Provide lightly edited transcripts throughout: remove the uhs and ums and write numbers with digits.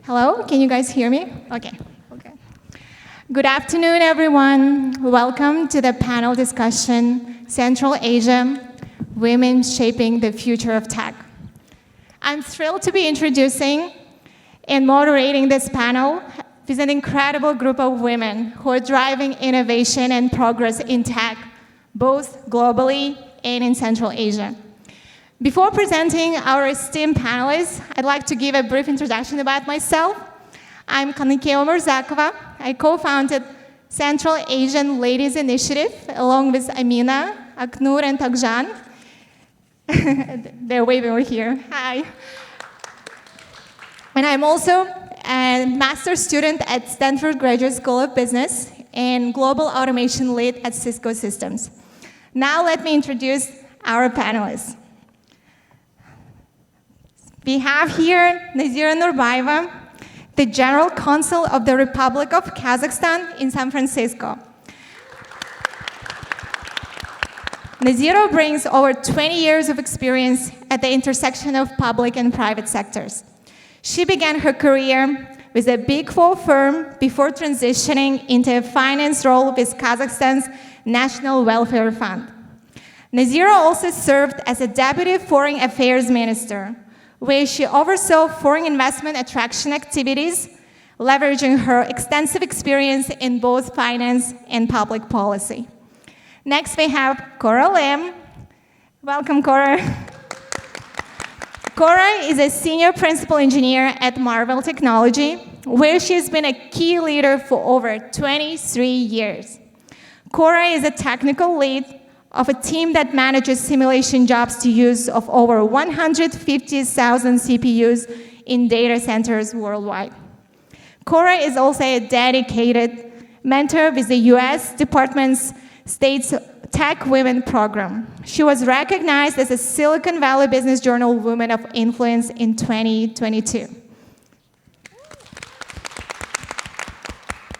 Hello, can you guys hear me? Okay. Good afternoon, everyone. Welcome to the panel discussion, Central Asia, Women Shaping the Future of Tech. I'm thrilled to be introducing and moderating this panel with an incredible group of women who are driving innovation and progress in tech, both globally and in Central Asia. Before presenting our esteemed panelists, I'd like to give a brief introduction about myself. I'm Kanykei Omurzakova. I co-founded Central Asian Ladies Initiative along with Amina, Aknur, and Takjan. They're waving over here. Hi. And I'm also a master's student at Stanford Graduate School of Business and Global Automation Lead at Cisco Systems. Now let me introduce our panelists. We have here Nazira Nurbayeva, the General Consul of the Republic of Kazakhstan in San Francisco. Nazira brings over 20 years of experience at the intersection of public and private sectors. She began her career with a Big Four firm before transitioning into a finance role with Kazakhstan's National Welfare Fund. Nazira also served as a Deputy Foreign Affairs Minister, where she oversaw foreign investment attraction activities, leveraging her extensive experience in both finance and public policy. Next, we have Cora Lim. Welcome, Cora. Cora is a senior principal engineer at Marvell Technology, where she's been a key leader for over 23 years. Cora is a technical lead of a team that manages simulation jobs to use of over 150,000 CPUs in data centers worldwide. Cora is also a dedicated mentor with the US Department's State's Techwomen program. She was recognized as a Silicon Valley Business Journal Woman of Influence in 2022.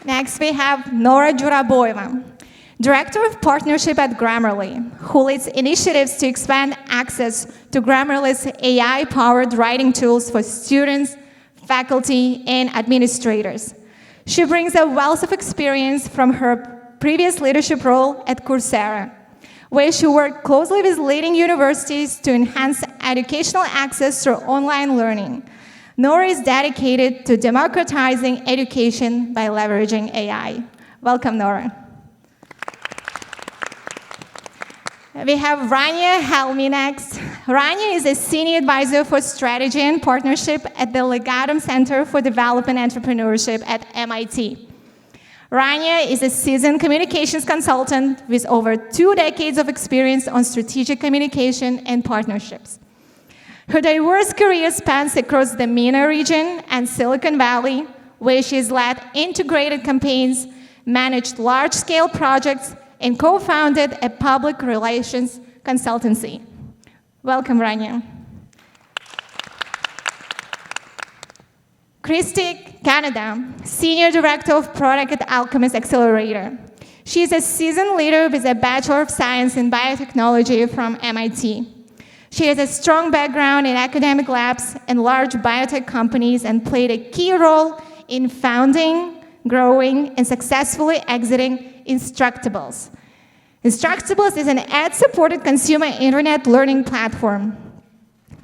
Next, we have Nora Juraboeva, Director of Partnership at Grammarly, who leads initiatives to expand access to Grammarly's AI-powered writing tools for students, faculty, and administrators. She brings a wealth of experience from her previous leadership role at Coursera, where she worked closely with leading universities to enhance educational access through online learning. Nora is dedicated to democratizing education by leveraging AI. Welcome, Nora. We have Rania Helmy next. Rania is a senior advisor for strategy and partnership at the Legatum Center for Development Entrepreneurship at MIT. Rania is a seasoned communications consultant with over 2 decades of experience on strategic communication and partnerships. Her diverse career spans across the MENA region and Silicon Valley, where she's led integrated campaigns, managed large-scale projects, and co-founded a public relations consultancy. Welcome, Christy, Canida, Senior Director of Product at Alchemist Accelerator. She is a seasoned leader with a Bachelor of Science in Biotechnology from MIT. She has a strong background in academic labs and large biotech companies and played a key role in founding, growing, and successfully exiting Instructables. Instructables is an ad-supported consumer internet learning platform.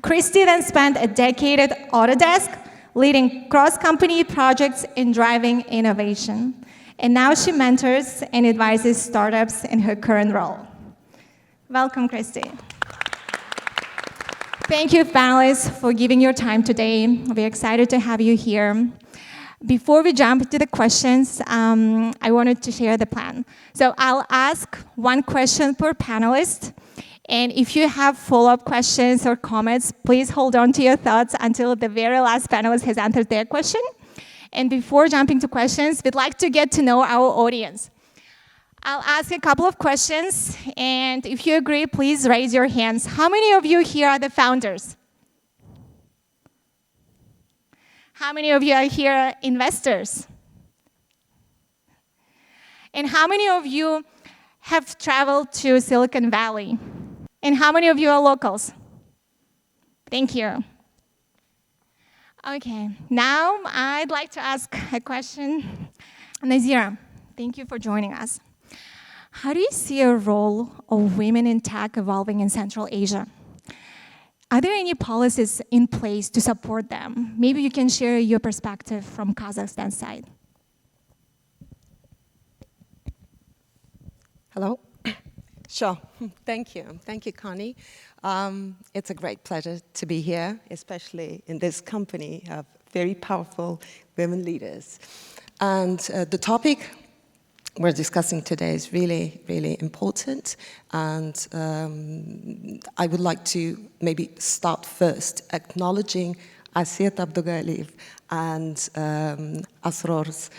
Christy then spent a decade at Autodesk, leading cross-company projects in driving innovation. And now she mentors and advises startups in her current role. Welcome, Christy. Thank you, panelists, for giving your time today. We're excited to have you here. Before we jump into the questions, I wanted to share the plan. So I'll ask one question per panelist. And if you have follow-up questions or comments, please hold on to your thoughts until the very last panelist has answered their question. And before jumping to questions, we'd like to get to know our audience. I'll ask a couple of questions, and if you agree, please raise your hands. How many of you here are the founders? How many of you are here investors? And how many of you have traveled to Silicon Valley? And how many of you are locals? Thank you. Okay, now I'd like to ask a question. Nazira, thank you for joining us. How do you see a role of women in tech evolving in Central Asia? Are there any policies in place to support them? Maybe you can share your perspective from Kazakhstan's side. Hello? Sure. Thank you. Thank you, Connie. It's a great pleasure to be here, especially in this company of very powerful women leaders. And the topic we're discussing today is really, really important. And I would like to maybe start first acknowledging Asiyat Abdugaliyev and Asror's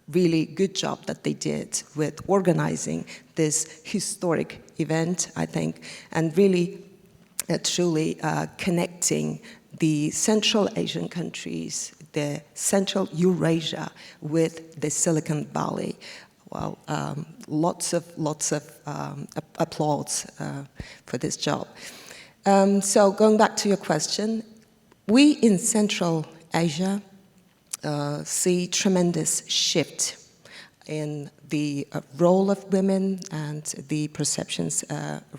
really good job that they did with organizing this historic event, I think, and really truly connecting the Central Asian countries, the Central Eurasia with the Silicon Valley. Well, lots of applause for this job. So going back to your question, we in Central Asia see tremendous shift in the role of women and the perceptions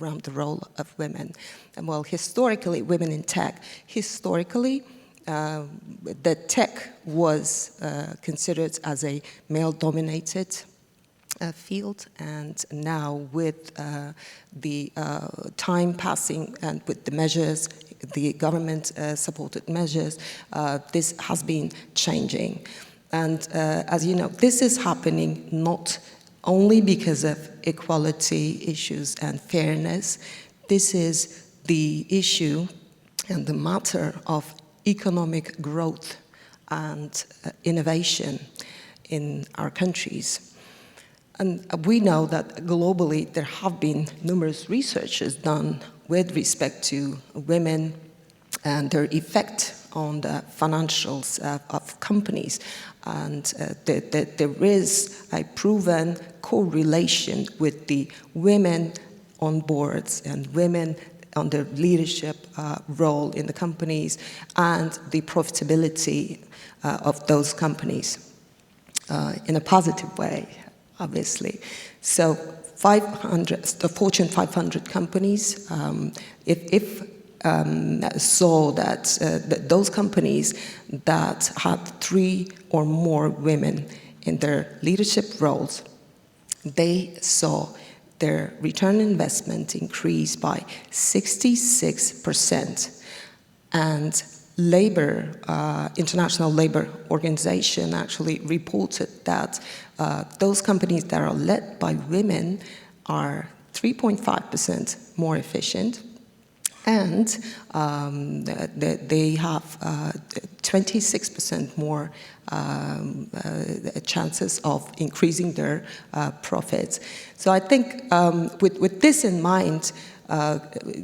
around the role of women. And well, historically, women in tech, historically, the tech was considered as a male-dominated field, and now with the time passing and with the measures, the government-supported measures, this has been changing. And as you know, this is happening not only because of equality issues and fairness. This is the issue and the matter of economic growth and innovation in our countries. And we know that globally there have been numerous researches done with respect to women and their effect on the financials of companies. And there is a proven correlation with the women on boards and women on their leadership role in the companies and the profitability of those companies in a positive way, obviously. So the Fortune 500 companies, saw that those companies that had 3 or more women in their leadership roles, they saw their return on investment increase by 66%. And International Labor Organization actually reported that those companies that are led by women are 3.5% more efficient, and they have 26% more chances of increasing their profits. So I think with this in mind,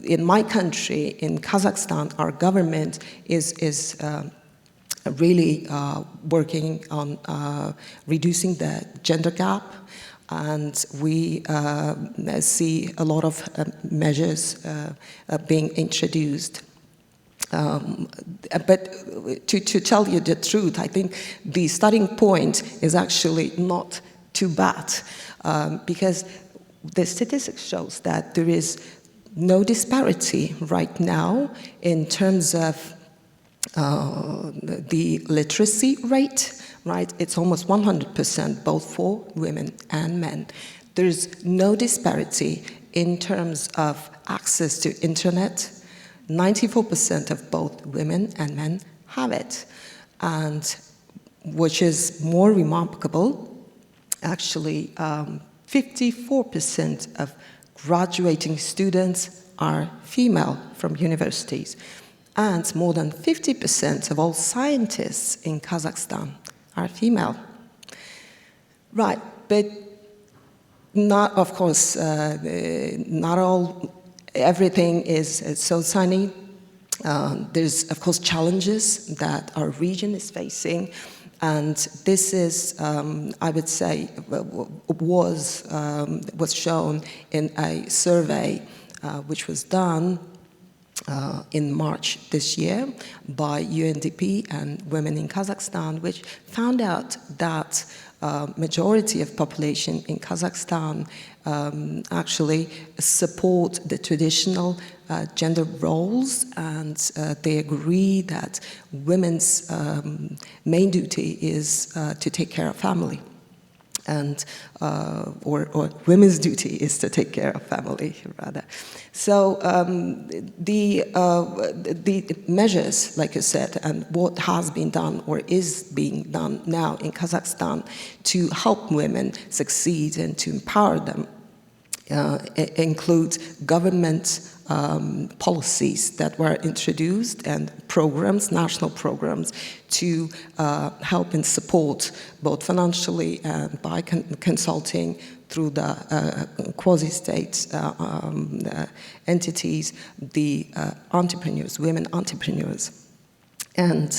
in my country, in Kazakhstan, our government is really working on reducing the gender gap, and we see a lot of measures being introduced. But to tell you the truth, I think the starting point is actually not too bad, because the statistics shows that there is no disparity right now in terms of the literacy rate, right? It's almost 100%, both for women and men. There's no disparity in terms of access to internet. 94% of both women and men have it. And which is more remarkable, actually, 54% of graduating students are female from universities. And more than 50% of all scientists in Kazakhstan are female. Right, but not, of course, not everything is so sunny. There's, of course, challenges that our region is facing. And this is, I would say, was shown in a survey which was done in March this year by UNDP and Women in Kazakhstan, which found out that majority of population in Kazakhstan actually support the traditional gender roles, and they agree that women's main duty is to take care of family. And or women's duty is to take care of family, rather. So the measures, like you said, and what has been done or is being done now in Kazakhstan to help women succeed and to empower them include government policies that were introduced and programs, national programs, to help and support both financially and by consulting through the quasi-state entities, the entrepreneurs, women entrepreneurs. And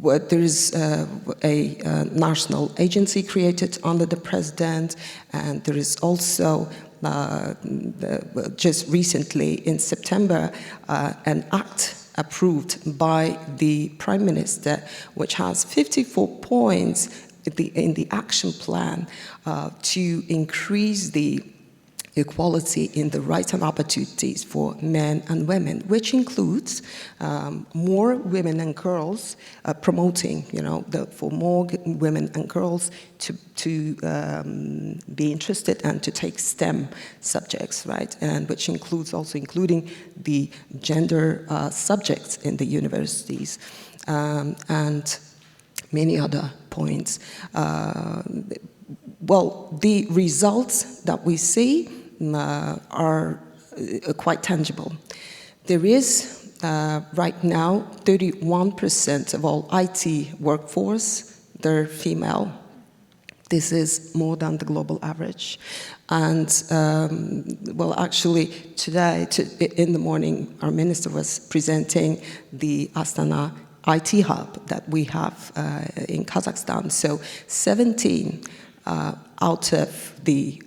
there is a national agency created under the president, and there is also just recently in September an act approved by the Prime Minister, which has 54 points in the action plan to increase the equality in the rights and opportunities for men and women, which includes more women and girls promoting, for more women and girls to be interested and to take STEM subjects, right? And which includes also including the gender subjects in the universities and many other points. Well, the results that we see are quite tangible. There is right now 31% of all IT workforce, they're female. This is more than the global average. And well, actually today, in the morning, our minister was presenting the Astana IT hub that we have in Kazakhstan. So 17 out of the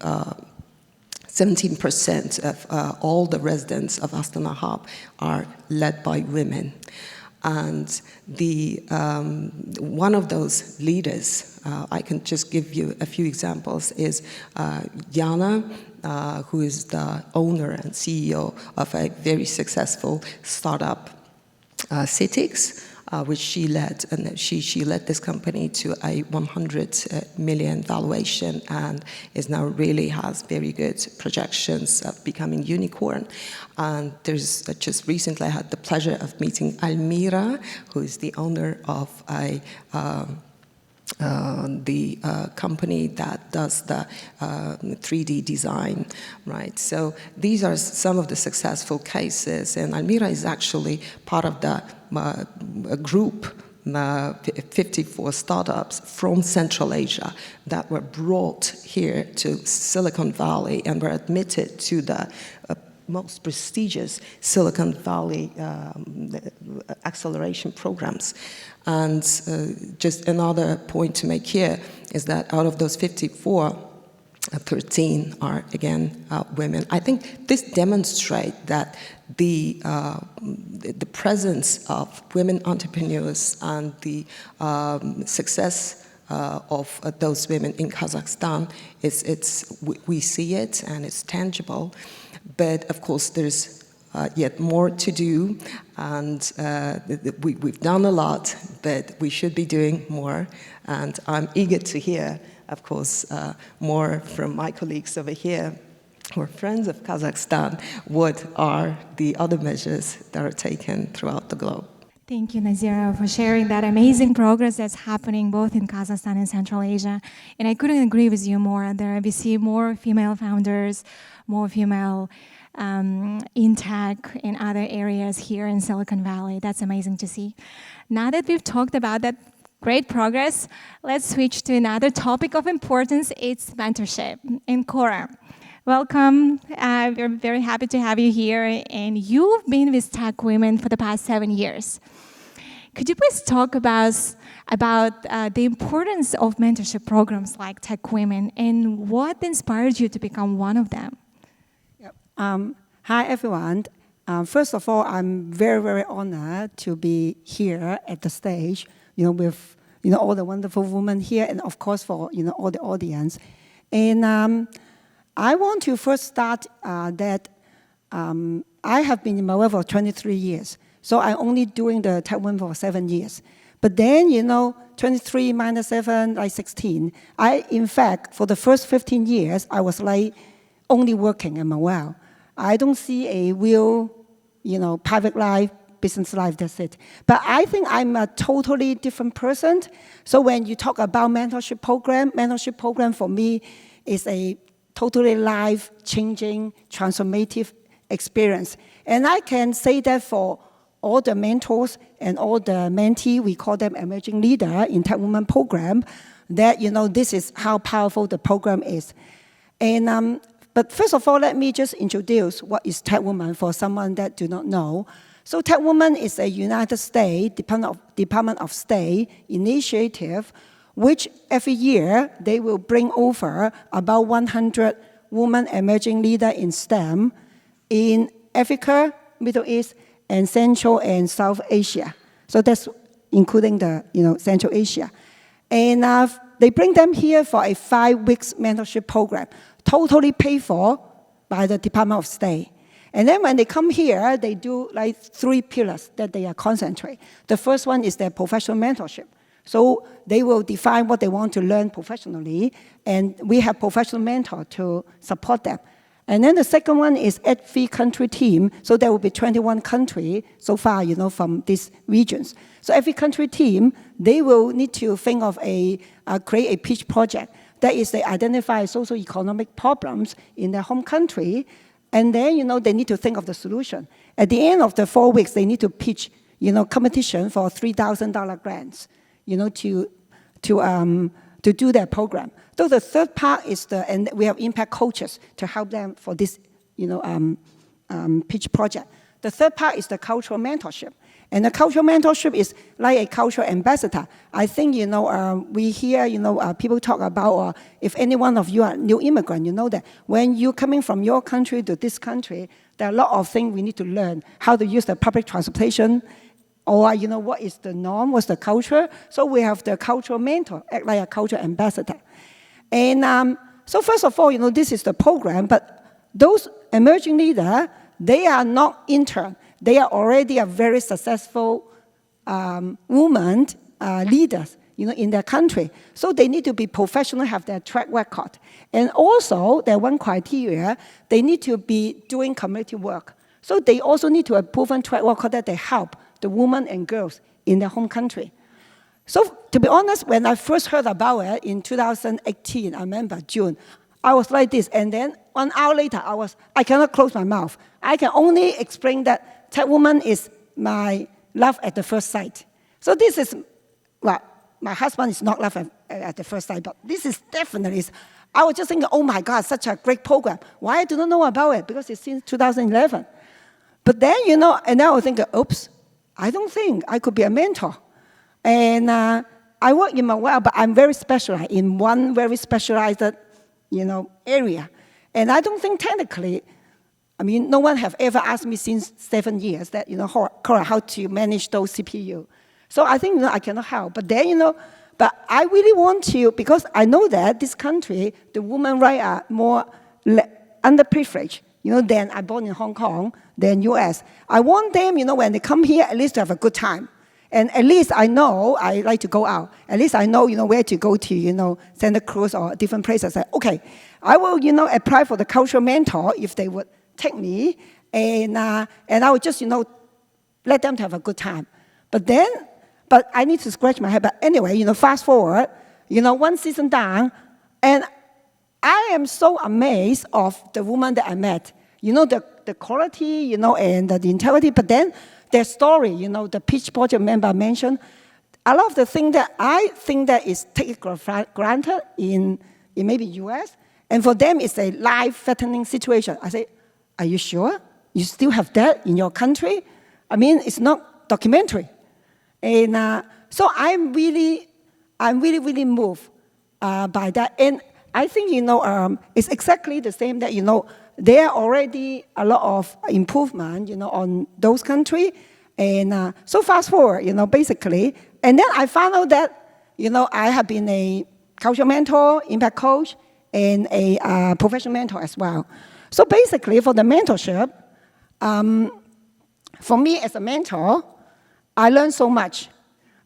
17% of all the residents of Astana Hub are led by women. And the one of those leaders, I can just give you a few examples, is Yana, who is the owner and CEO of a very successful startup, Citix, which she led, and she led this company to a 100 million valuation, and is now really has very good projections of becoming unicorn. And there's just recently I had the pleasure of meeting Almira, who is the owner of the company that does the 3D design, right? So these are some of the successful cases, and Almira is actually part of the group, 54 startups from Central Asia that were brought here to Silicon Valley and were admitted to the most prestigious Silicon Valley acceleration programs. And just another point to make here is that out of those 54, 13 are, again, women. I think this demonstrates that the presence of women entrepreneurs and the success of those women in Kazakhstan, we see it and it's tangible. But of course, there's yet more to do, and we've done a lot, but we should be doing more. And I'm eager to hear, of course, more from my colleagues over here, who are friends of Kazakhstan, what are the other measures that are taken throughout the globe. Thank you, Nazira, for sharing that amazing progress that's happening both in Kazakhstan and Central Asia. And I couldn't agree with you more. We see more female founders, more female in tech in other areas here in Silicon Valley. That's amazing to see. Now that we've talked about that great progress, let's switch to another topic of importance. It's mentorship. And Cora, welcome. We're very happy to have you here. And you've been with Techwomen for the past 7 years. Could you please talk about the importance of mentorship programs like Techwomen and what inspired you to become one of them? Hi, everyone. First of all, I'm very, very honored to be here at the stage, with all the wonderful women here, and of course for all the audience. And I want to first start that I have been in Marvell for 23 years, so I'm only doing the Techwomen for 7 years. But then, 23 minus 7, like 16. In fact, for the first 15 years, I was like only working in Marvell. I don't see a real, private life, business life, that's it. But I think I'm a totally different person. So when you talk about mentorship program for me is a totally life-changing, transformative experience. And I can say that for all the mentors and all the mentees, we call them emerging leader in Techwomen program, that, this is how powerful the program is. And, but first of all, let me just introduce what is Techwomen for someone that do not know. So Techwomen is a United States Department of State initiative, which every year they will bring over about 100 women emerging leaders in STEM in Africa, Middle East, and Central and South Asia. So that's including the Central Asia. And they bring them here for a 5-week mentorship program, totally paid for by the Department of State. And then when they come here, they do like 3 pillars that they are concentrate. The first one is their professional mentorship. So they will define what they want to learn professionally, and we have professional mentor to support them. And then the second one is every country team. So there will be 21 countries so far, from these regions. So every country team, they will need to think of create a pitch project. That is, they identify socio-economic problems in their home country, and then, they need to think of the solution. At the end of the 4 weeks, they need to pitch, competition for $3,000 grants, to do their program. So the third part is and we have impact coaches to help them for this, pitch project. The third part is the cultural mentorship. And the cultural mentorship is like a cultural ambassador. I think, we hear, people talk about, if any one of you are new immigrant, you know that when you're coming from your country to this country, there are a lot of things we need to learn. How to use the public transportation, or, what is the norm, what's the culture. So we have the cultural mentor, act like a cultural ambassador. And so first of all, this is the program, but those emerging leaders, they are not intern. They are already a very successful women leaders, in their country. So they need to be professional, have their track record. And also, their one criteria, they need to be doing community work. So they also need to have proven track record that they help the women and girls in their home country. So to be honest, when I first heard about it in 2018, I remember June, I was like this, and then 1 hour later, I cannot close my mouth. I can only explain that Techwomen is my love at the first sight. So this is, well, my husband is not love at the first sight, but this is definitely, I was just thinking, oh my God, such a great program. Why I do not know about it? Because it's since 2011. But then, and then I was thinking, oops, I don't think I could be a mentor. And I work in Marvell, but I'm very specialized in one very specialized, area. And I don't think technically, no one have ever asked me since 7 years that, Cora, how to manage those CPU. So I think, I cannot help. But then, but I really want to, because I know that this country, the women rights are more underprivileged, than I born in Hong Kong, than US. I want them, when they come here, at least to have a good time. And at least I know I like to go out. At least I know, where to go to, Santa Cruz or different places. I say, okay, I will, apply for the cultural mentor if they would take me, and I would just, let them to have a good time. But I need to scratch my head. But anyway, fast forward, 1 season down, and I am so amazed of the woman that I met. The quality, and the integrity, but then their story, the pitch project member mentioned, a lot of the things that I think that is taken for granted in maybe US, and for them it's a life-threatening situation. I say, are you sure? You still have that in your country? It's not documentary. And so I'm really moved by that. And I think, it's exactly the same that, there are already a lot of improvement, on those countries. And so fast forward, basically. And then I found out that, I have been a cultural mentor, impact coach, and a professional mentor as well. So basically, for the mentorship, for me as a mentor, I learned so much.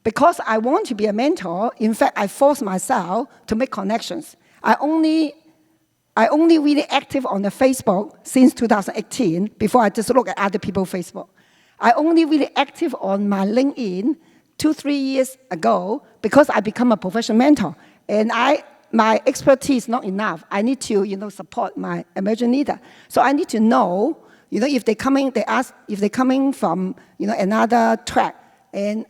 Because I want to be a mentor, in fact, I force myself to make connections. I only really active on the Facebook since 2018, before I just look at other people's Facebook. I only really active on my LinkedIn 2-3 years ago because I become a professional mentor. And my expertise is not enough. I need to, support my emerging leader. So I need to know, if they're coming, they ask if they're coming from, another track. And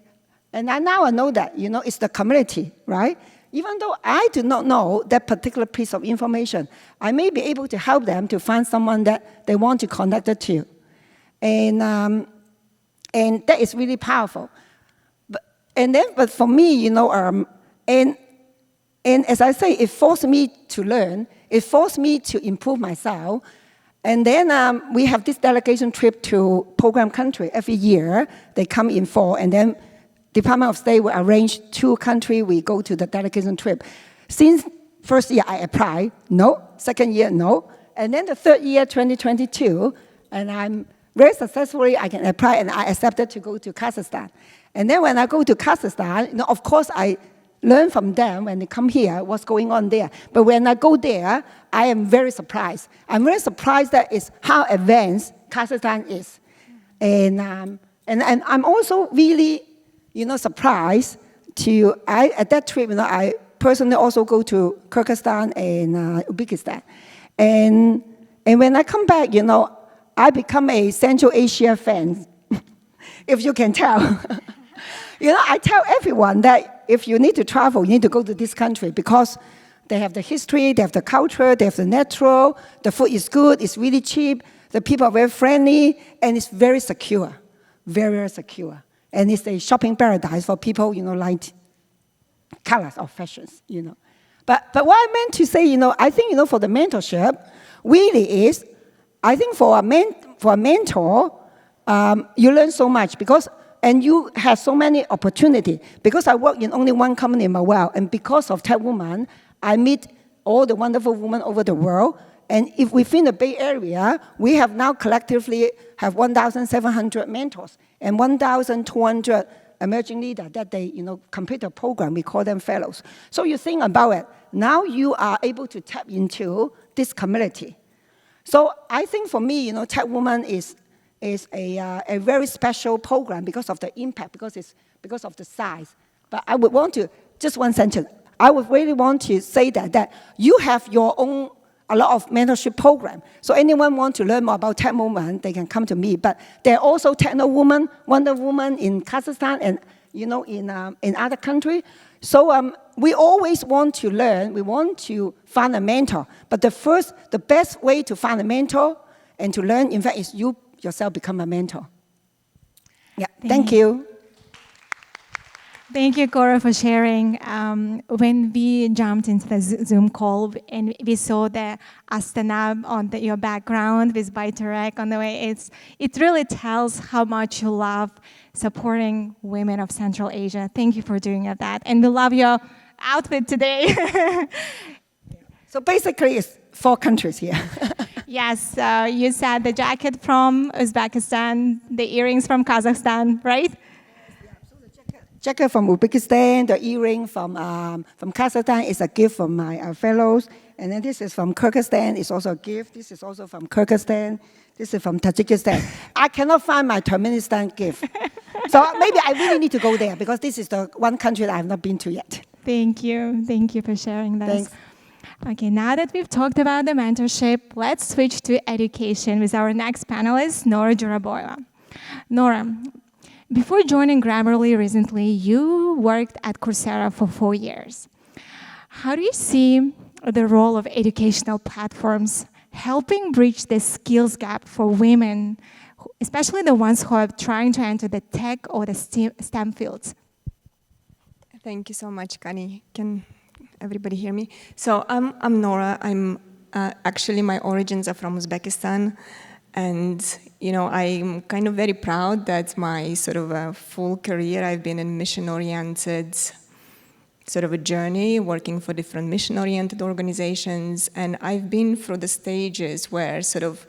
now I know that, it's the community, right? Even though I do not know that particular piece of information, I may be able to help them to find someone that they want to connect it to. And that is really powerful. But for me, and as I say, it forced me to learn. It forced me to improve myself. And then we have this delegation trip to program country every year. They come in fall, and then Department of State will arrange 2 countries. We go to the delegation trip. Since first year I applied, no. Second year, no. And then the third year, 2022, and I'm very successfully, I can apply, and I accepted to go to Kazakhstan. And then when I go to Kazakhstan, of course, I learn from them when they come here what's going on there. But when I go there, I am very surprised. I'm very surprised that it's how advanced Kazakhstan is. And I'm also really, surprised at that trip, I personally also go to Kyrgyzstan and Uzbekistan. And when I come back, I become a Central Asia fan, if you can tell. I tell everyone that if you need to travel, you need to go to this country because they have the history, they have the culture, they have the natural, the food is good, it's really cheap, the people are very friendly, and it's very secure, very, very secure. And it's a shopping paradise for people, like colors or fashions, But what I meant to say, I think, for the mentorship, really is, I think for a mentor, you learn so much and you have so many opportunities. Because I work in only one company in Marvell, and because of Techwomen, I meet all the wonderful women over the world. And if within the Bay Area, we have now collectively have 1,700 mentors and 1,200 emerging leaders that they, complete a program. We call them fellows. So you think about it. Now you are able to tap into this community. So I think for me, Techwomen is a very special program because of the impact, because of the size. But I would want to, just one sentence, I would really want to say that you have your own a lot of mentorship program. So anyone want to learn more about Techwomen, they can come to me. But there are also Techwomen, Wonder Woman in Kazakhstan and in other countries. So we always want to learn. We want to find a mentor. But the best way to find a mentor and to learn, in fact, is you yourself become a mentor. Yeah, thank you. Thank you, Cora, for sharing. When we jumped into the Zoom call and we saw the Astana on your background with Baitarek on the way, it really tells how much you love supporting women of Central Asia. Thank you for doing that. And we love your outfit today. So basically, it's 4 countries here. Yes, you said the jacket from Uzbekistan, the earrings from Kazakhstan, right? Jacket from Uzbekistan, the earring from Kazakhstan is a gift from my fellows. And then this is from Kyrgyzstan, it's also a gift. This is also from Kyrgyzstan. This is from Tajikistan. I cannot find my Turkmenistan gift. So maybe I really need to go there because this is the one country that I have not been to yet. Thank you. Thank you for sharing this. Thanks. Okay, now that we've talked about the mentorship, let's switch to education with our next panelist, Nora Juraboeva. Nora, before joining Grammarly recently, you worked at Coursera for 4 years. How do you see the role of educational platforms helping bridge the skills gap for women, especially the ones who are trying to enter the tech or the STEM fields? Thank you so much, Connie. Can everybody hear me? So I'm Nora. I'm actually, my origins are from Uzbekistan. And, I'm kind of very proud that my sort of full career, I've been in mission-oriented sort of a journey, working for different mission-oriented organizations. And I've been through the stages where sort of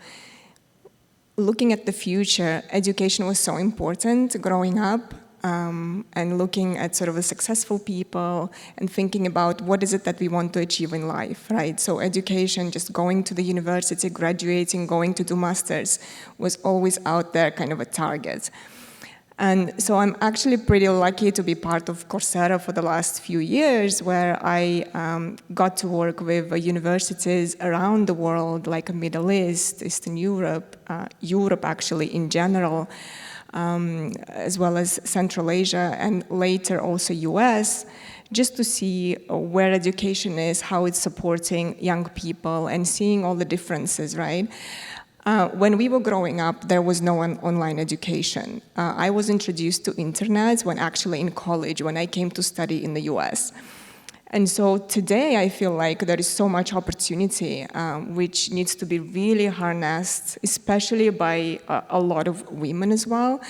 looking at the future, education was so important growing up, and looking at sort of a successful people and thinking about what is it that we want to achieve in life, right? So education, just going to the university, graduating, going to do masters was always out there, kind of a target. And so I'm actually pretty lucky to be part of Coursera for the last few years, where I got to work with universities around the world, like Middle East, Eastern Europe, Europe actually in general, as well as Central Asia, and later also US, just to see where education is, how it's supporting young people, and seeing all the differences, right? When we were growing up, there was no online education. I was introduced to internet when actually in college, when I came to study in the US. And so today I feel like there is so much opportunity which needs to be really harnessed, especially by a lot of women as well.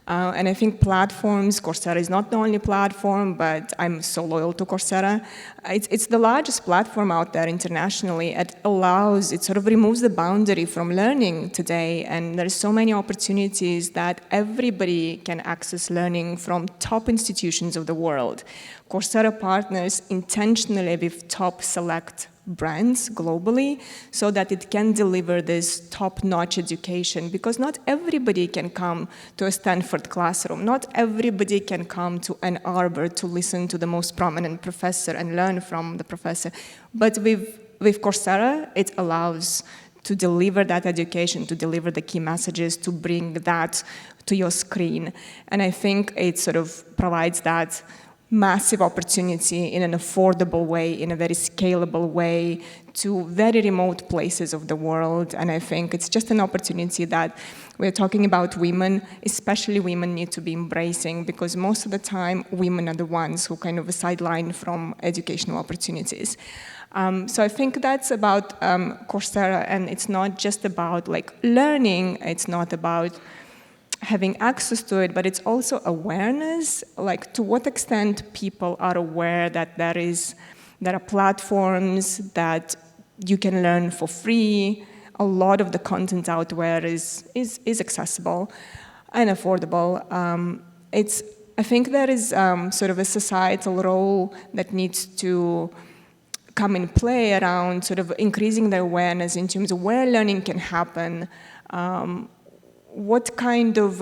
And I think platforms, Coursera is not the only platform, but I'm so loyal to Coursera. It's the largest platform out there internationally. It sort of removes the boundary from learning today, and there's so many opportunities that everybody can access learning from top institutions of the world. Coursera partners intentionally with top select brands globally so that it can deliver this top-notch education, because not everybody can come to a Stanford classroom. Not everybody can come to Ann Arbor to listen to the most prominent professor and learn from the professor. But with Coursera, it allows to deliver that education, to deliver the key messages, to bring that to your screen. And I think it sort of provides that massive opportunity in an affordable way, in a very scalable way, to very remote places of the world. And I think it's just an opportunity that we're talking about women, especially women, need to be embracing, because most of the time, women are the ones who kind of are sidelined from educational opportunities. So I think that's about Coursera, and it's not just about like learning, it's not about having access to it, but it's also awareness, like to what extent people are aware that there are platforms that you can learn for free. A lot of the content out there is accessible and affordable. I think there is sort of a societal role that needs to come in play around sort of increasing the awareness in terms of where learning can happen, what kind of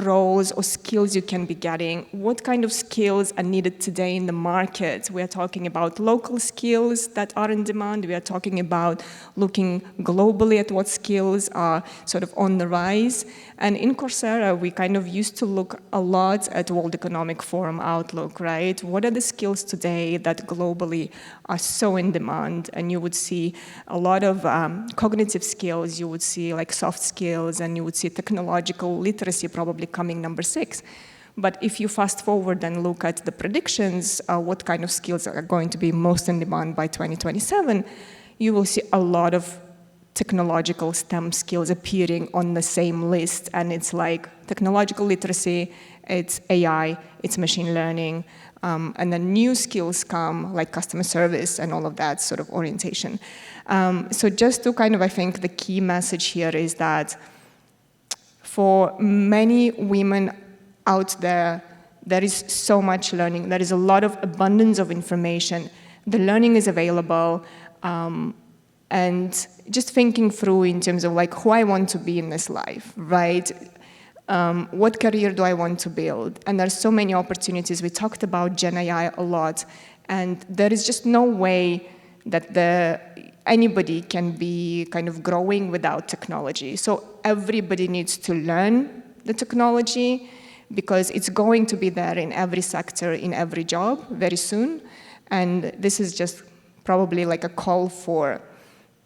roles or skills you can be getting, what kind of skills are needed today in the market. We are talking about local skills that are in demand. We are talking about looking globally at what skills are sort of on the rise. And in Coursera, we kind of used to look a lot at World Economic Forum outlook, right? What are the skills today that globally are so in demand? And you would see a lot of cognitive skills, you would see like soft skills, and you would see technological literacy probably coming number 6. But if you fast forward and look at the predictions, what kind of skills are going to be most in demand by 2027, you will see a lot of technological STEM skills appearing on the same list. And it's like technological literacy, it's AI, it's machine learning, and then new skills come like customer service and all of that sort of orientation. So just to kind of, I think the key message here is that for many women out there, there is so much learning. There is a lot of abundance of information. The learning is available. And just thinking through in terms of like who I want to be in this life, right? What career do I want to build? And there's so many opportunities. We talked about Gen AI a lot. And there is just no way that anybody can be kind of growing without technology. So everybody needs to learn the technology because it's going to be there in every sector, in every job very soon. And this is just probably like a call for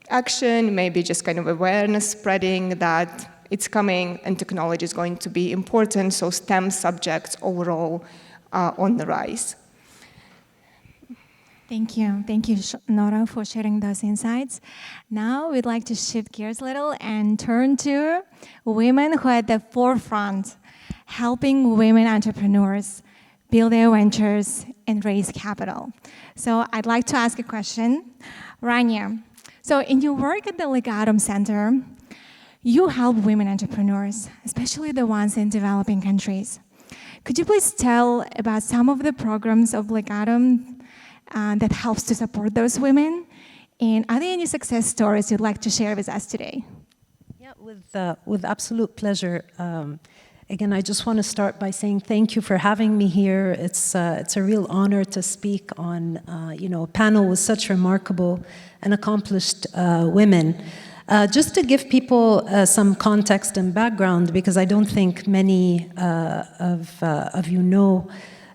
action, maybe just kind of awareness spreading that it's coming and technology is going to be important. So STEM subjects overall are on the rise. Thank you. Thank you, Nora, for sharing those insights. Now we'd like to shift gears a little and turn to women who are at the forefront, helping women entrepreneurs build their ventures and raise capital. So I'd like to ask a question. Rania, so in your work at the Legatum Center, you help women entrepreneurs, especially the ones in developing countries. Could you please tell about some of the programs of Legatum that helps to support those women? And are there any success stories you'd like to share with us today? Yeah, with absolute pleasure. Again, I just want to start by saying thank you for having me here. It's a real honor to speak on a panel with such remarkable and accomplished women. Just to give people some context and background, because I don't think many of you know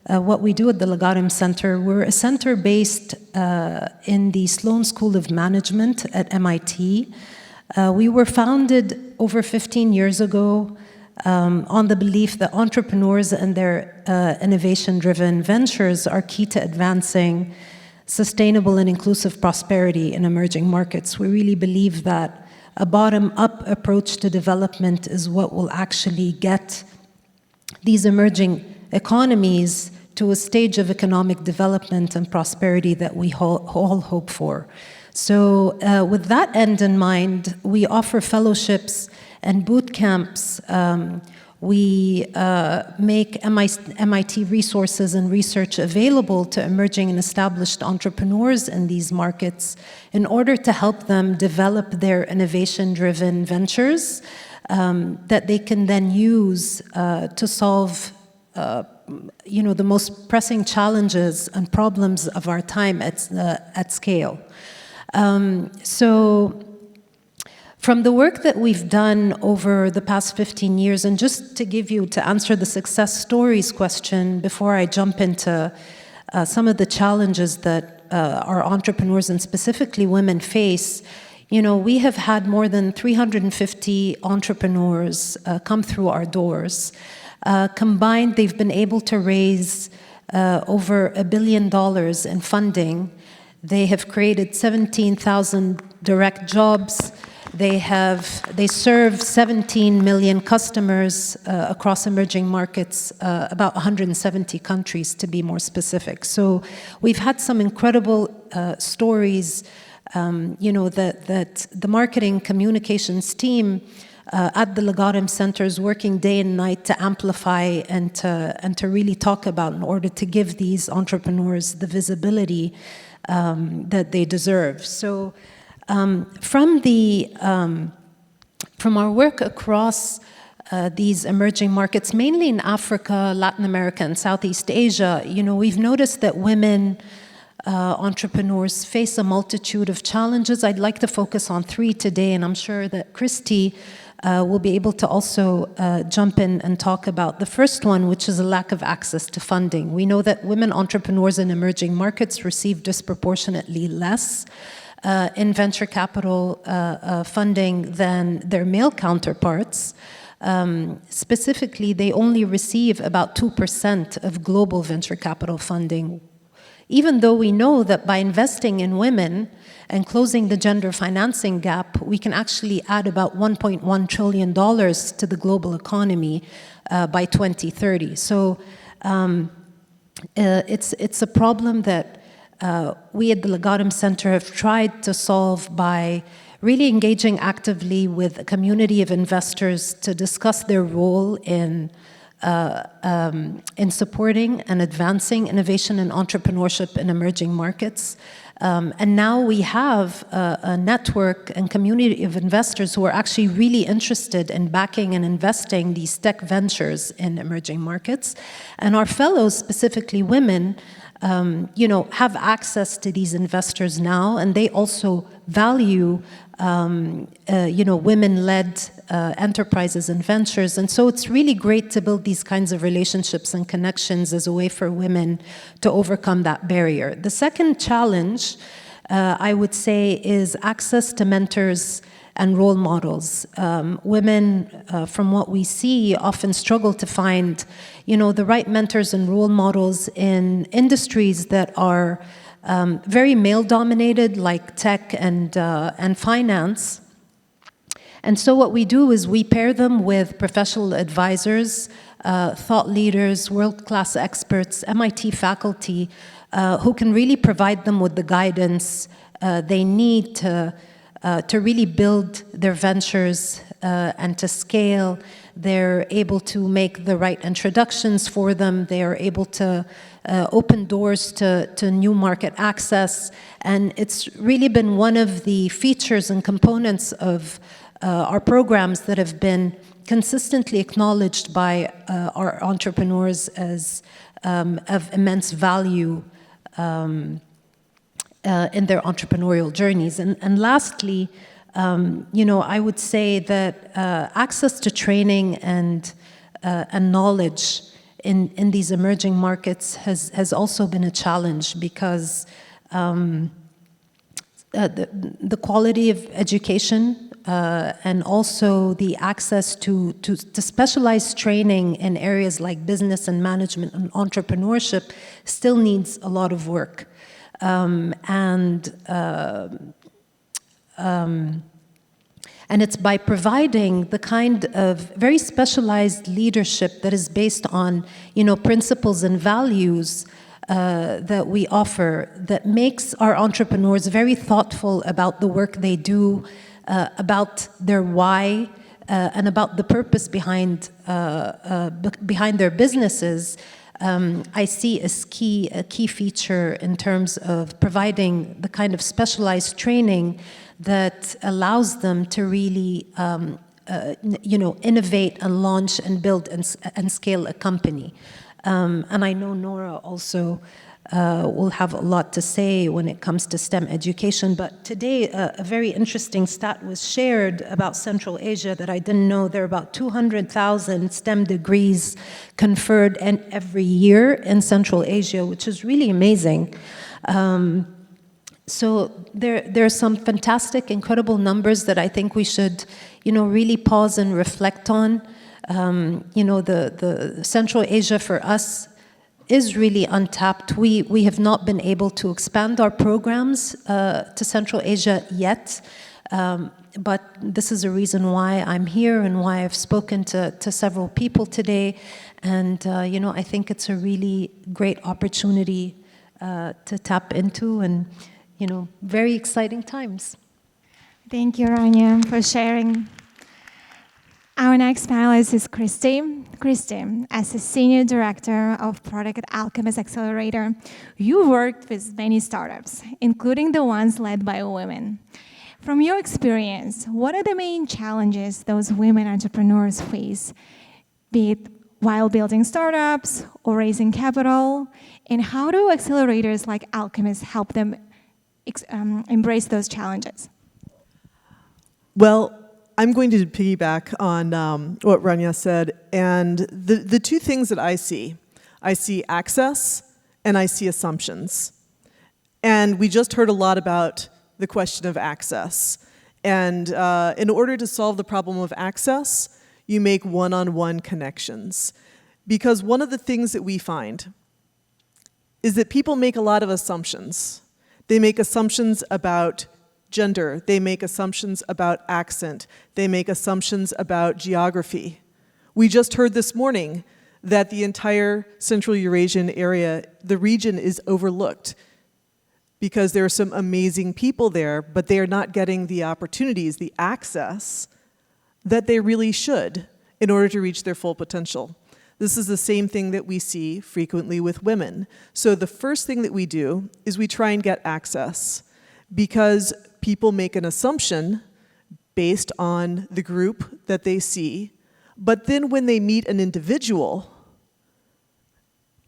what we do at the Legatum Center. We're a center based in the Sloan School of Management at MIT. We were founded over 15 years ago on the belief that entrepreneurs and their innovation-driven ventures are key to advancing sustainable and inclusive prosperity in emerging markets. We really believe that a bottom-up approach to development is what will actually get these emerging economies to a stage of economic development and prosperity that we all hope for. So with that end in mind, we offer fellowships and boot camps. We make MIT resources and research available to emerging and established entrepreneurs in these markets in order to help them develop their innovation-driven ventures that they can then use to solve the most pressing challenges and problems of our time at scale. From the work that we've done over the past 15 years, and just to answer the success stories question before I jump into some of the challenges that our entrepreneurs and specifically women face, we have had more than 350 entrepreneurs come through our doors. Combined, they've been able to raise over $1 billion in funding. They have created 17,000 direct jobs. They serve 17 million customers across emerging markets, about 170 countries to be more specific. So we've had some incredible stories, that the marketing communications team at the Legatum Center is working day and night to amplify and to really talk about in order to give these entrepreneurs the visibility that they deserve. So from our work across these emerging markets, mainly in Africa, Latin America, and Southeast Asia, we've noticed that women entrepreneurs face a multitude of challenges. I'd like to focus on 3 today, and I'm sure that Christy will be able to also jump in and talk about the first one, which is a lack of access to funding. We know that women entrepreneurs in emerging markets receive disproportionately less in venture capital funding than their male counterparts. Specifically, they only receive about 2% of global venture capital funding, even though we know that by investing in women and closing the gender financing gap, we can actually add about $1.1 trillion to the global economy by 2030. So it's a problem that we at the Legatum Center have tried to solve by really engaging actively with a community of investors to discuss their role in supporting and advancing innovation and entrepreneurship in emerging markets. And now we have a network and community of investors who are actually really interested in backing and investing these tech ventures in emerging markets. And our fellows, specifically women, have access to these investors now, and they also value women-led enterprises and ventures. And so it's really great to build these kinds of relationships and connections as a way for women to overcome that barrier. The second challenge, I would say, is access to mentors and role models. Women, from what we see, often struggle to find, the right mentors and role models in industries that are very male-dominated, like tech and finance. And so what we do is we pair them with professional advisors, thought leaders, world-class experts, MIT faculty, who can really provide them with the guidance they need to really build their ventures and to scale. They're able to make the right introductions for them. They are able to open doors to new market access. And it's really been one of the features and components of our programs that have been consistently acknowledged by our entrepreneurs as of immense value in their entrepreneurial journeys. And lastly, I would say that access to training and knowledge in these emerging markets has also been a challenge, because the quality of education and also the access to specialized training in areas like business and management and entrepreneurship still needs a lot of work. And it's by providing the kind of very specialized leadership that is based on, principles and values that we offer that makes our entrepreneurs very thoughtful about the work they do, about their why, and about the purpose behind their businesses. I see as a key feature in terms of providing the kind of specialized training that allows them to really, innovate and launch and build and scale a company. And I know Nora also will have a lot to say when it comes to STEM education. But today, a very interesting stat was shared about Central Asia that I didn't know. There are about 200,000 STEM degrees conferred every year in Central Asia, which is really amazing. So there are some fantastic, incredible numbers that I think we should, really pause and reflect on. The Central Asia for us is really untapped. We have not been able to expand our programs to Central Asia yet, but this is a reason why I'm here and why I've spoken to several people today. And I think it's a really great opportunity to tap into, and very exciting times. Thank you, Rania, for sharing. Our next panelist is Christy. Christy, as a Senior Director of Product at Alchemist Accelerator, you worked with many startups, including the ones led by women. From your experience, what are the main challenges those women entrepreneurs face, be it while building startups or raising capital, and how do accelerators like Alchemist help them embrace those challenges? Well, I'm going to piggyback on what Rania said, and the two things that I see access and I see assumptions. And we just heard a lot about the question of access. And in order to solve the problem of access, you make one-on-one connections. Because one of the things that we find is that people make a lot of assumptions. They make assumptions about gender, they make assumptions about accent, they make assumptions about geography. We just heard this morning that the entire Central Eurasian area, the region, is overlooked because there are some amazing people there, but they are not getting the opportunities, the access that they really should in order to reach their full potential. This is the same thing that we see frequently with women. So the first thing that we do is we try and get access, because people make an assumption based on the group that they see, but then when they meet an individual,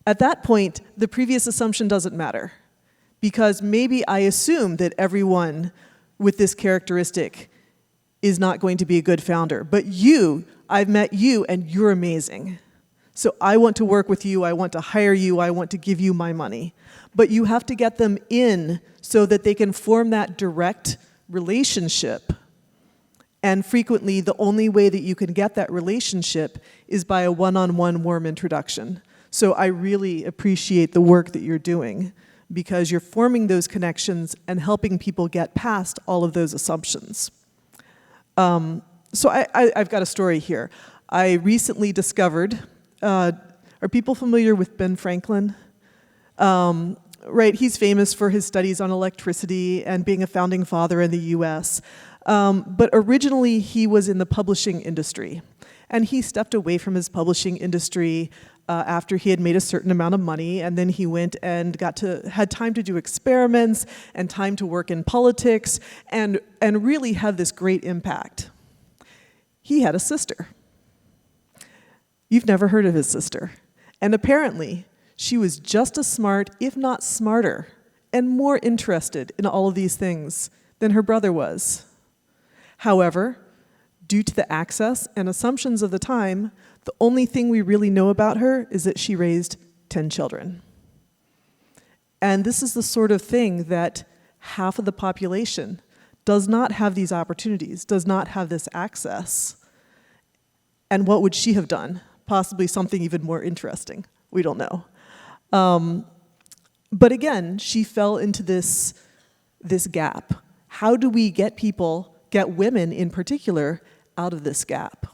at that point, the previous assumption doesn't matter, because maybe I assume that everyone with this characteristic is not going to be a good founder, but I've met you and you're amazing. So I want to work with you, I want to hire you, I want to give you my money. But you have to get them in so that they can form that direct relationship. And frequently, the only way that you can get that relationship is by a one-on-one warm introduction. So I really appreciate the work that you're doing, because you're forming those connections and helping people get past all of those assumptions. So I've got a story here. I recently discovered, are people familiar with Ben Franklin? Right, he's famous for his studies on electricity and being a founding father in the US. But originally he was in the publishing industry. And he stepped away from his publishing industry after he had made a certain amount of money, and then he went and had time to do experiments and time to work in politics and really have this great impact. He had a sister. You've never heard of his sister. And apparently, she was just as smart, if not smarter, and more interested in all of these things than her brother was. However, due to the access and assumptions of the time, the only thing we really know about her is that she raised 10 children. And this is the sort of thing that half of the population does not have these opportunities, does not have this access. And what would she have done? Possibly something even more interesting. We don't know. But again, she fell into this gap. How do we get women in particular, out of this gap?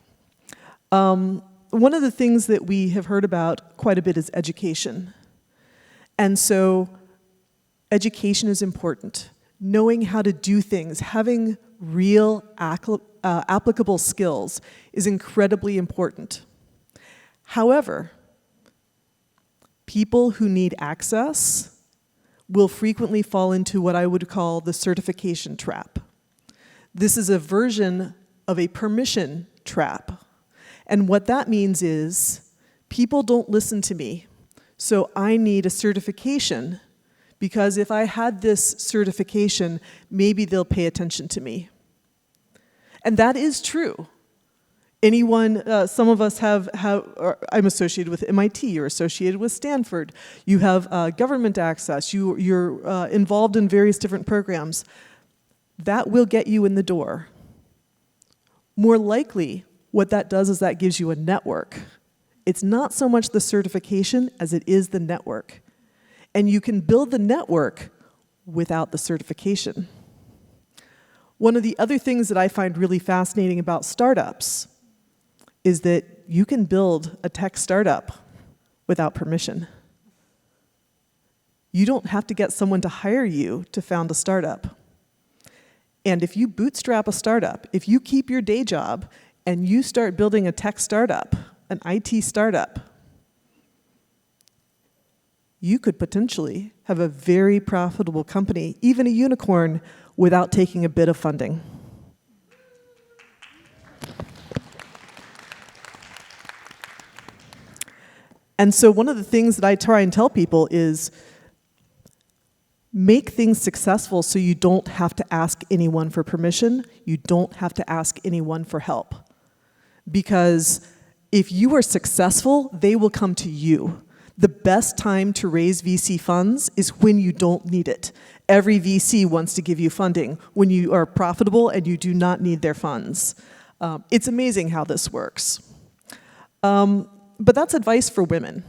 One of the things that we have heard about quite a bit is education. And so education is important. Knowing how to do things, having real applicable skills is incredibly important. However, people who need access will frequently fall into what I would call the certification trap. This is a version of a permission trap. And what that means is people don't listen to me, so I need a certification, because if I had this certification, maybe they'll pay attention to me. And that is true. Anyone, some of us I'm associated with MIT, you're associated with Stanford, you have government access, you're involved in various different programs. That will get you in the door. More likely, what that does is that gives you a network. It's not so much the certification as it is the network. And you can build the network without the certification. One of the other things that I find really fascinating about startups is that you can build a tech startup without permission. You don't have to get someone to hire you to found a startup. And if you bootstrap a startup, if you keep your day job and you start building a tech startup, an IT startup, you could potentially have a very profitable company, even a unicorn, without taking a bit of funding. And so one of the things that I try and tell people is make things successful so you don't have to ask anyone for permission, you don't have to ask anyone for help. Because if you are successful, they will come to you. The best time to raise VC funds is when you don't need it. Every VC wants to give you funding when you are profitable and you do not need their funds. It's amazing how this works. But that's advice for women.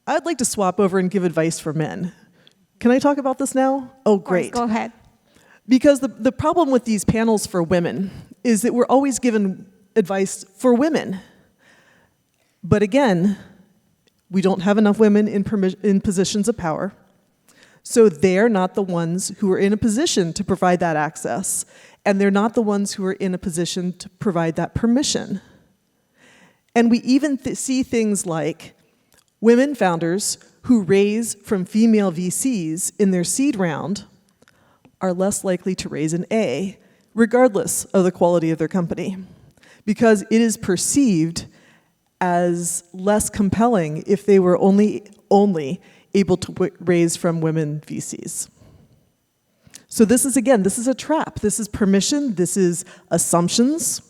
I'd like to swap over and give advice for men. Can I talk about this now? Oh, great. Go ahead. Because the problem with these panels for women is that we're always given advice for women. But again, we don't have enough women in positions of power. So they're not the ones who are in a position to provide that access. And they're not the ones who are in a position to provide that permission. And we even see things like women founders who raise from female VCs in their seed round are less likely to raise an A, regardless of the quality of their company, because it is perceived as less compelling if they were only able to raise from women VCs. So this is a trap. This is permission. This is assumptions.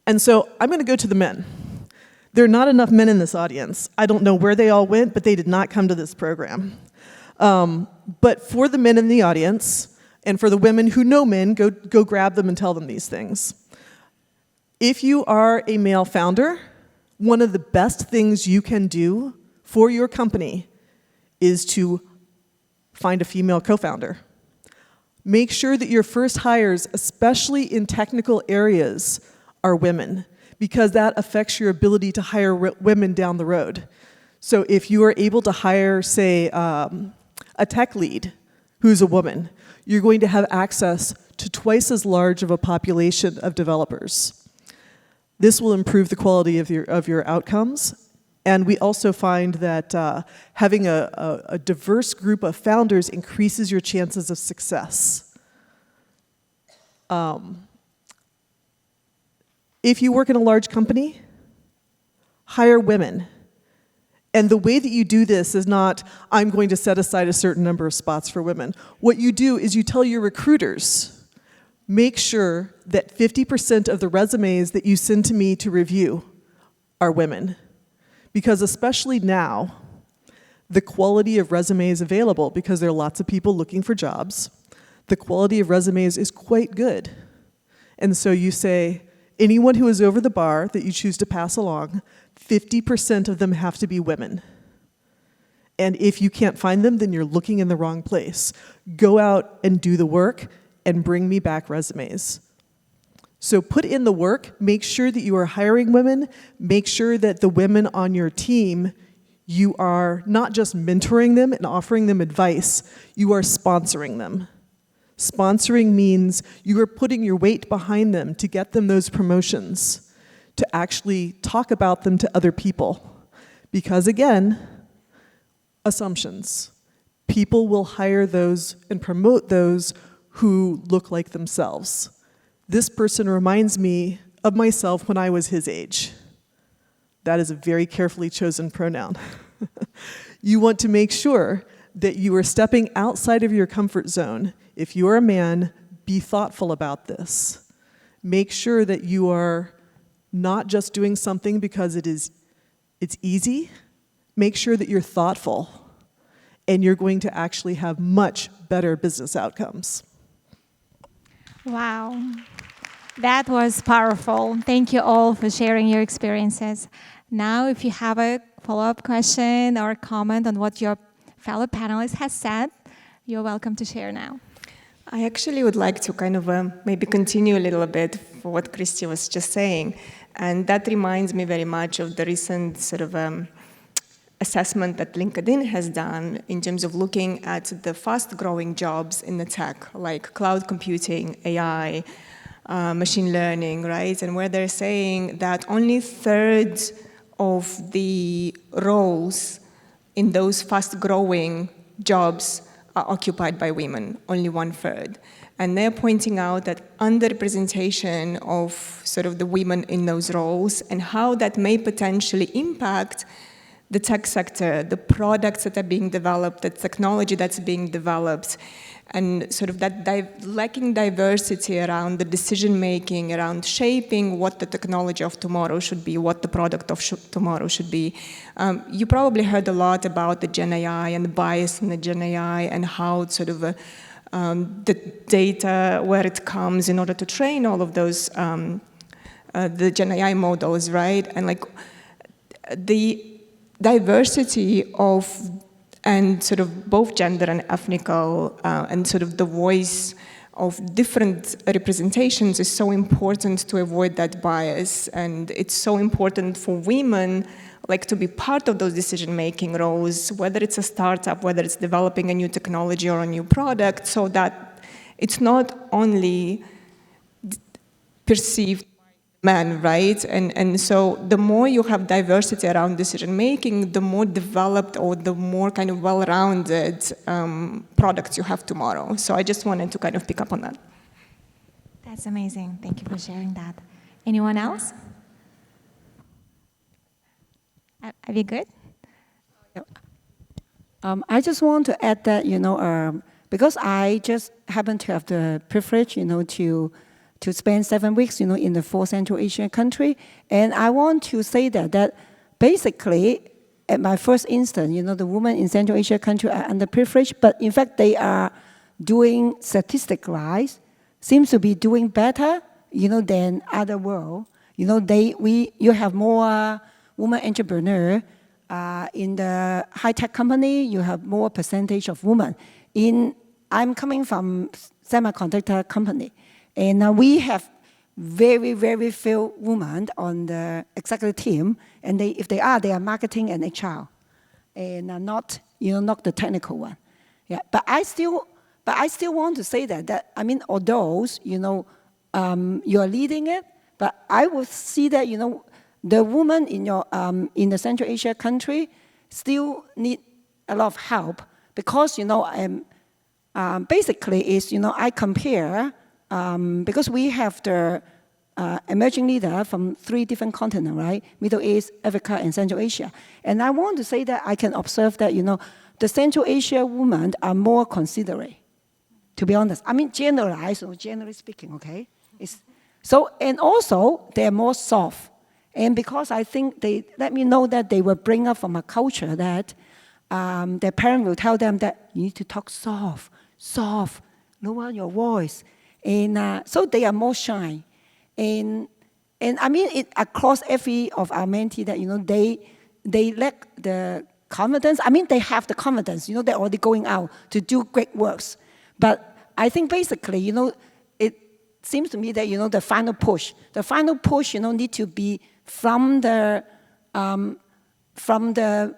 And so I'm going to go to the men. There are not enough men in this audience. I don't know where they all went, but they did not come to this program. But for the men in the audience, and for the women who know men, go grab them and tell them these things. If you are a male founder, one of the best things you can do for your company is to find a female co-founder. Make sure that your first hires, especially in technical areas, are women, because that affects your ability to hire women down the road. So if you are able to hire, say, a tech lead who's a woman, you're going to have access to twice as large of a population of developers. This will improve the quality of your outcomes. And we also find that having a diverse group of founders increases your chances of success. If you work in a large company, hire women. And the way that you do this is not, I'm going to set aside a certain number of spots for women. What you do is you tell your recruiters, make sure that 50% of the resumes that you send to me to review are women. Because especially now, the quality of resumes available, because there are lots of people looking for jobs, the quality of resumes is quite good. And so you say, anyone who is over the bar that you choose to pass along, 50% of them have to be women. And if you can't find them, then you're looking in the wrong place. Go out and do the work and bring me back resumes. So put in the work, make sure that you are hiring women, make sure that the women on your team, you are not just mentoring them and offering them advice, you are sponsoring them. Sponsoring means you are putting your weight behind them to get them those promotions, to actually talk about them to other people. Because again, assumptions. People will hire those and promote those who look like themselves. This person reminds me of myself when I was his age. That is a very carefully chosen pronoun. You want to make sure that you are stepping outside of your comfort zone. If you are a man, be thoughtful about this. Make sure that you are not just doing something because it's easy. Make sure that you're thoughtful, and you're going to actually have much better business outcomes. Wow, that was powerful. Thank you all for sharing your experiences. Now, if you have a follow-up question or comment on what your fellow panelist has said, you're welcome to share now. I actually would like to kind of maybe continue a little bit for what Christy was just saying. And that reminds me very much of the recent sort of assessment that LinkedIn has done in terms of looking at the fast-growing jobs in the tech, like cloud computing, AI, machine learning, right? And where they're saying that only third of the roles in those fast-growing jobs are occupied by women, only 1/3. And they're pointing out that underrepresentation of sort of the women in those roles and how that may potentially impact the tech sector, the products that are being developed, the technology that's being developed, and sort of that lacking diversity around the decision-making, around shaping what the technology of tomorrow should be, what the product of tomorrow should be. You probably heard a lot about the Gen AI and the bias in the Gen AI and how sort of the data, where it comes in order to train all of those, the Gen AI models, right? And like the diversity of and sort of both gender and ethnical and sort of the voice of different representations is so important to avoid that bias. And it's so important for women like to be part of those decision-making roles, whether it's a startup, whether it's developing a new technology or a new product, so that it's not only perceived man, right? And so the more you have diversity around decision-making, the more developed or the more kind of well-rounded products you have tomorrow. So I just wanted to kind of pick up on that. That's amazing. Thank you for sharing that. Anyone else? Are we good? I just want to add that, because I just happen to have the privilege, to spend 7 weeks, in the 4 Central Asian country. And I want to say that basically, at my first instance, the women in Central Asia country are underprivileged, but in fact, they are doing statistic-wise, seems to be doing better, than other world. You have more women entrepreneurs in the high-tech company, you have more percentage of women. I'm coming from semiconductor company, and we have very, very few women on the executive team, and if they are marketing and HR, and not the technical one. Yeah, but I still want to say that I mean, although you are leading it, but I would see that the women in your in the Central Asia country still need a lot of help, because basically is I compare because we have the emerging leader from 3 different continents, right? Middle East, Africa, and Central Asia. And I want to say that I can observe that the Central Asia women are more considerate. To be honest, I mean generally speaking, okay. And also they're more soft. And because I think they let me know that they were bring up from a culture that their parents will tell them that you need to talk soft, lower your voice. And so they are more shy. And I mean it across every of our mentee that they lack the confidence. I mean they have the confidence, they're already going out to do great works. But I think basically, it seems to me that the final push need to be from the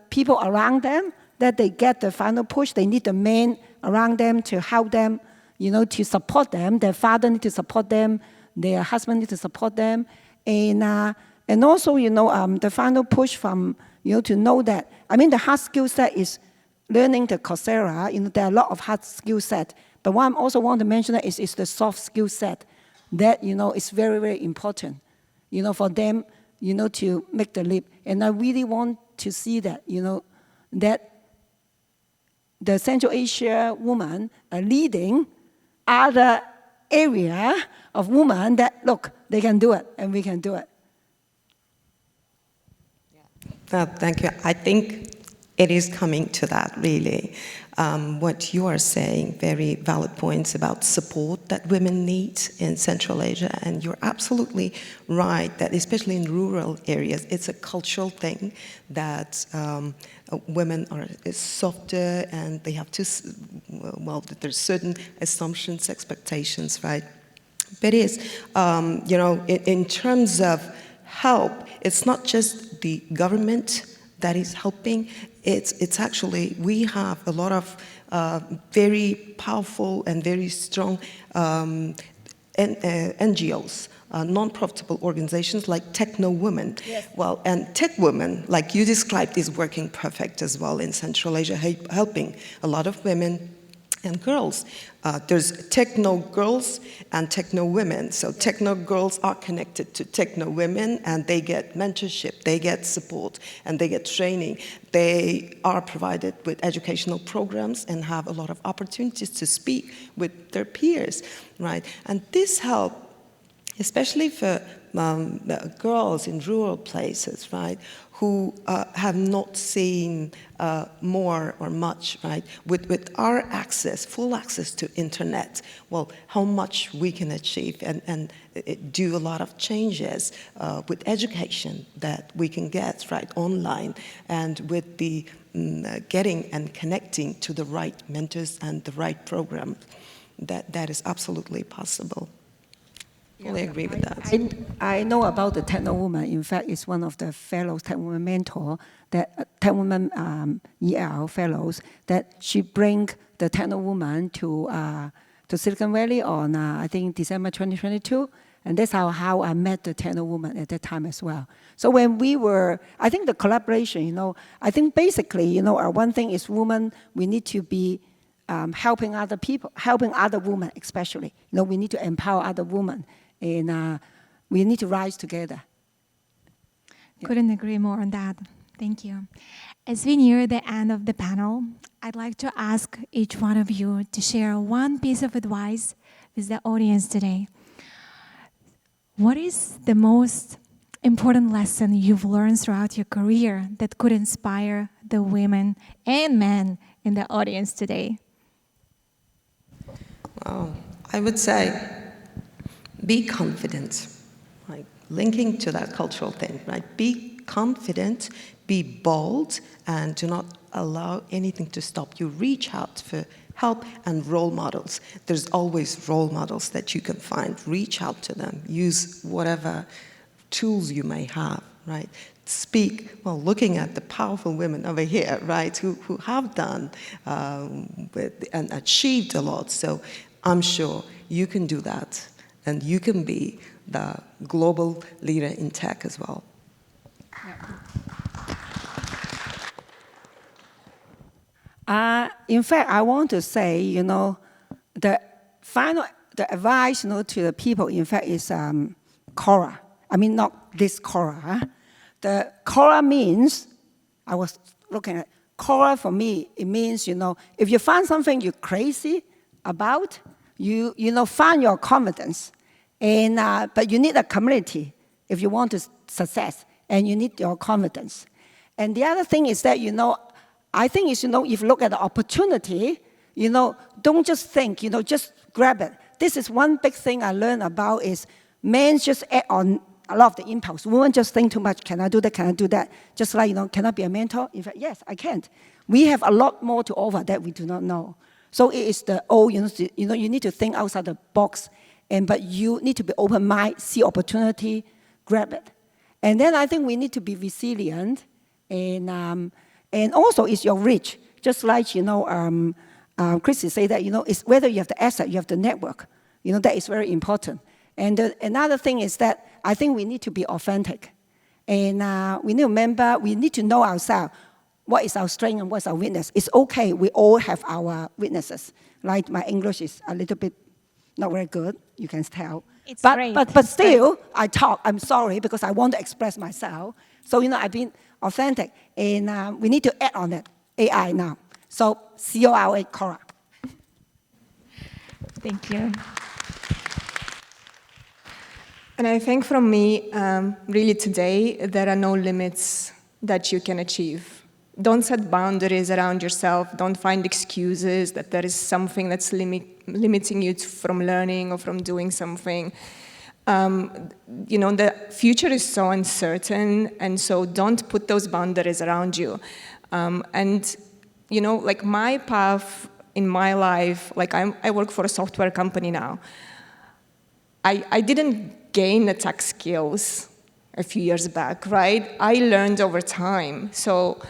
people around them, that they get the final push. They need the men around them to help them, to support them. Their father need to support them. Their husband need to support them. And also, the final push from, to know that, I mean, the hard skill set is learning the Coursera. There are a lot of hard skill set. But what I also want to mention is the soft skill set that, is very, very important, for them, to make the leap. And I really want to see that, that the Central Asia women are leading other area of women that, look, they can do it, and we can do it. Thank you. I think it is coming to that, really. What you are saying, very valid points about support that women need in Central Asia, and you're absolutely right that especially in rural areas, it's a cultural thing that women are softer, and they have to, well, there's certain assumptions, expectations, right? But it is, in terms of help, it's not just the government that is helping. It's actually, we have a lot of very powerful and very strong NGOs, non-profitable organizations like Techwomen. Yes. Well, and Techwomen, like you described, is working perfect as well in Central Asia, helping a lot of women and girls. There's techno girls and techno women. So techno girls are connected to techno women, and they get mentorship, they get support, and they get training. They are provided with educational programs and have a lot of opportunities to speak with their peers, right? And this help, especially for girls in rural places, right, who have not seen more or much, right, with our access, full access to internet, well, how much we can achieve and do a lot of changes with education that we can get, right, online, and with the getting and connecting to the right mentors and the right program, that is absolutely possible. Fully agree with that. I know about the Techwomen. In fact, it's one of the fellows, Techwomen mentor, that Techwomen EL fellows, that she bring the Techwomen to Silicon Valley on I think December 2022, and that's how I met the Techwomen at that time as well. So when we were, I think the collaboration, I think basically, one thing is women, we need to be helping other people, helping other women especially. We need to empower other women. And we need to rise together. Couldn't agree more on that. Thank you. As we near the end of the panel, I'd like to ask each one of you to share one piece of advice with the audience today. What is the most important lesson you've learned throughout your career that could inspire the women and men in the audience today? Wow. I would say, be confident, like linking to that cultural thing, right? Be confident, be bold, and do not allow anything to stop you. Reach out for help and role models. There's always role models that you can find. Reach out to them. Use whatever tools you may have, right? Speak, well, looking at the powerful women over here, right, who have done and achieved a lot. So I'm sure you can do that, and you can be the global leader in tech as well. In fact, I want to say, the advice, to the people, in fact, is Cora. I mean, not this Cora. Huh? The Cora means, I was looking at Cora for me, it means, if you find something you're crazy about, you find your confidence. And, but you need a community if you want to success, and you need your confidence. And the other thing is that, I think is, if you look at the opportunity, don't just think, just grab it. This is one big thing I learned about is men just act on a lot of the impulse. Women just think too much. Can I do that? Can I do that? Just like, can I be a mentor? In fact, yes, I can't. We have a lot more to offer that we do not know. So it is you need to think outside the box, but you need to be open-minded, see opportunity, grab it. And then I think we need to be resilient, and also it's your reach. Just like, Christy said that, it's whether you have the asset, you have the network. That is very important. And another thing is that I think we need to be authentic. And we need to remember, we need to know ourselves. What is our strength and what's our weakness? It's okay, we all have our weaknesses. Like my English is a little bit not very good, you can tell. It's great. But still, I talk, I'm sorry, because I want to express myself. So, I've been authentic. And we need to add on that, AI now. So, CORA, Cora. Thank you. And I think from me, really today, there are no limits that you can achieve. Don't set boundaries around yourself. Don't find excuses that there is something that's limiting you from learning or from doing something. The future is so uncertain, and so don't put those boundaries around you. Like my path in my life, like I work for a software company now. I didn't gain the tech skills a few years back, right? I learned over time. So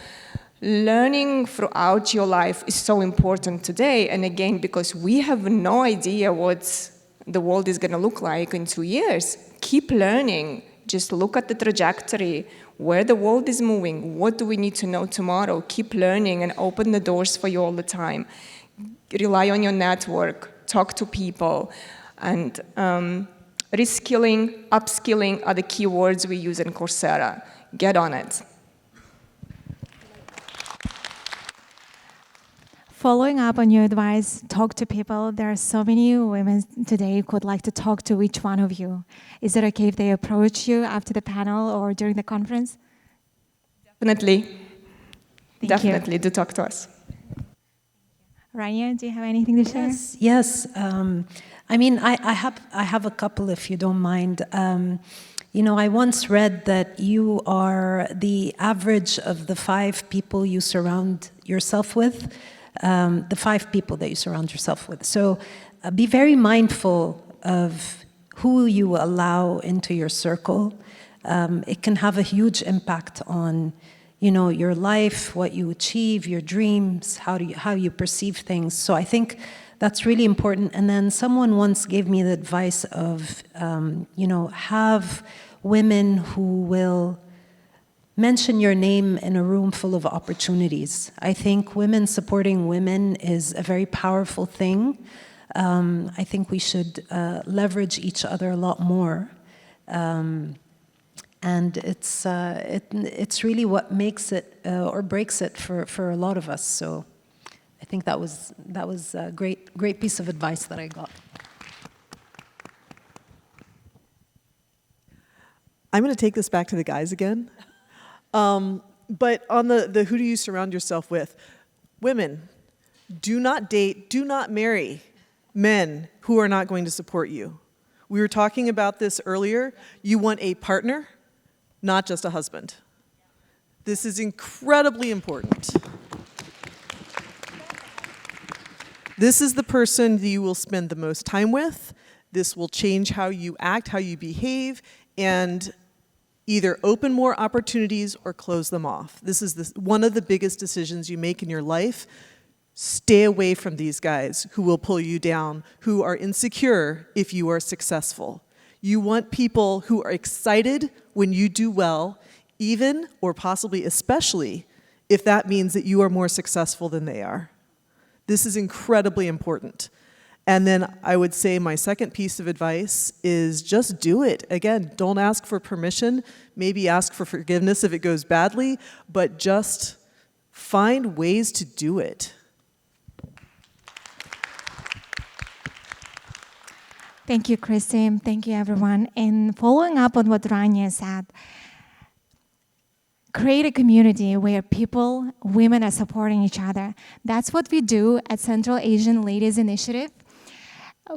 learning throughout your life is so important today. And again, because we have no idea what the world is going to look like in 2 years. Keep learning. Just look at the trajectory, where the world is moving, what do we need to know tomorrow. Keep learning and open the doors for you all the time. Rely on your network, talk to people, and reskilling, upskilling are the key words we use in Coursera. Get on it. Following up on your advice, talk to people. There are so many women today who would like to talk to each one of you. Is it okay if they approach you after the panel or during the conference? Definitely. Thank you. Do talk to us. Rania, do you have anything to share? Yes. I have a couple, if you don't mind. I once read that you are the average of the 5 people you surround yourself with. The 5 people that you surround yourself with. So be very mindful of who you allow into your circle. It can have a huge impact on, your life, what you achieve, your dreams, how you perceive things. So I think that's really important. And then someone once gave me the advice of, have women who will mention your name in a room full of opportunities. I think women supporting women is a very powerful thing. I think we should leverage each other a lot more. And it's really what makes it or breaks it for a lot of us. So I think that was a great piece of advice that I got. I'm going to take this back to the guys again. But on the who do you surround yourself with? Women, do not date, do not marry men who are not going to support you. We were talking about this earlier. You want a partner, not just a husband. This is incredibly important. This is the person that you will spend the most time with. This will change how you act, how you behave, and either open more opportunities or close them off. This is one of the biggest decisions you make in your life. Stay away from these guys who will pull you down, who are insecure if you are successful. You want people who are excited when you do well, even or possibly especially if that means that you are more successful than they are. This is incredibly important. And then I would say my second piece of advice is just do it. Again, don't ask for permission, maybe ask for forgiveness if it goes badly, but just find ways to do it. Thank you, Christy. Thank you, everyone. And following up on what Rania said, create a community where people, women are supporting each other. That's what we do at Central Asian Ladies Initiative.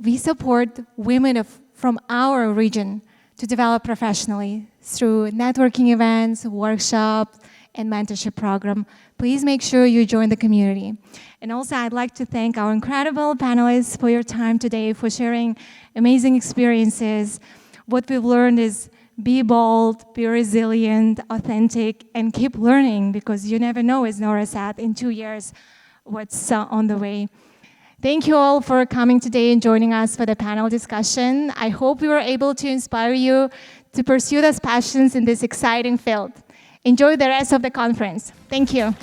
We support women from our region to develop professionally through networking events, workshops, and mentorship program. Please make sure you join the community. And also, I'd like to thank our incredible panelists for your time today, for sharing amazing experiences. What we've learned is be bold, be resilient, authentic, and keep learning, because you never know, as Nora said, in 2 years what's on the way. Thank you all for coming today and joining us for the panel discussion. I hope we were able to inspire you to pursue those passions in this exciting field. Enjoy the rest of the conference. Thank you.